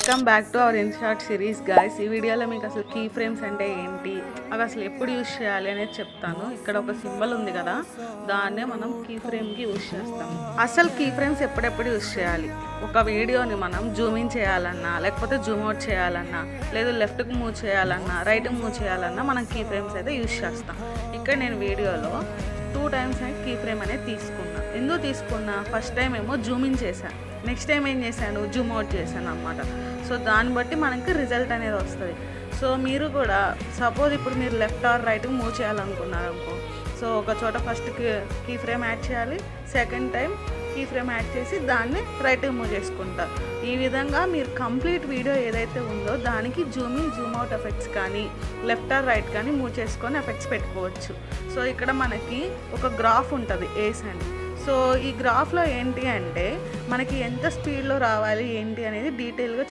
Welcome back to our InShot series guys. ఈ వీడియోలో మీకు అసలు కీ ఫ్రేమ్స్ అంటే ఏంటి, అవి అసలు ఎప్పుడు యూజ్ చేయాలి అనేది చెప్తాను. ఇక్కడ ఒక సింబల్ ఉంది కదా, దాన్నే మనం కీ ఫ్రేమ్కి యూజ్ చేస్తాము. అసలు కీ ఫ్రేమ్స్ ఎప్పుడెప్పుడు యూజ్ చేయాలి, ఒక వీడియోని మనం జూమ్ ఇన్ చేయాలన్నా, లేకపోతే జూమ్ అవుట్ చేయాలన్నా, లేదు లెఫ్ట్కి మూవ్ చేయాలన్నా, రైట్కి మూవ్ చేయాలన్నా మనం కీ ఫ్రేమ్స్ అయితే యూజ్ చేస్తాం. ఇక్కడ నేను వీడియోలో 2 times కీ ఫ్రేమ్ అనేది తీసుకున్నా. ఎందుకు తీసుకున్నా, ఫస్ట్ టైం ఏమో జూమ్ ఇన్ చేశాను, నెక్స్ట్ టైం ఏం చేశాను, జూమ్ అవుట్ చేశాను అనమాట. సో దాన్ని బట్టి మనకి రిజల్ట్ అనేది వస్తుంది. సో మీరు కూడా సపోజ్ ఇప్పుడు మీరు లెఫ్ట్ ఆర్ రైట్కి మూవ్ చేయాలనుకున్నారు అనుకో, సో ఒక చోట ఫస్ట్ కీ ఫ్రేమ్ యాడ్ చేయాలి, second time key frame add చేసి దాన్ని రైట్కి మూవ్ చేసుకుంటారు. ఈ విధంగా మీరు కంప్లీట్ వీడియో ఏదైతే ఉందో దానికి Zoom in Zoom out effects కానీ లెఫ్ట్ ఆర్ రైట్ కానీ మూవ్ చేసుకొని ఎఫెక్ట్స్ పెట్టుకోవచ్చు. సో ఇక్కడ మనకి ఒక గ్రాఫ్ ఉంటుంది ఏస్ అని. సో ఈ గ్రాఫ్లో ఏంటి అంటే మనకి ఎంత స్పీడ్లో రావాలి ఏంటి అనేది డీటెయిల్గా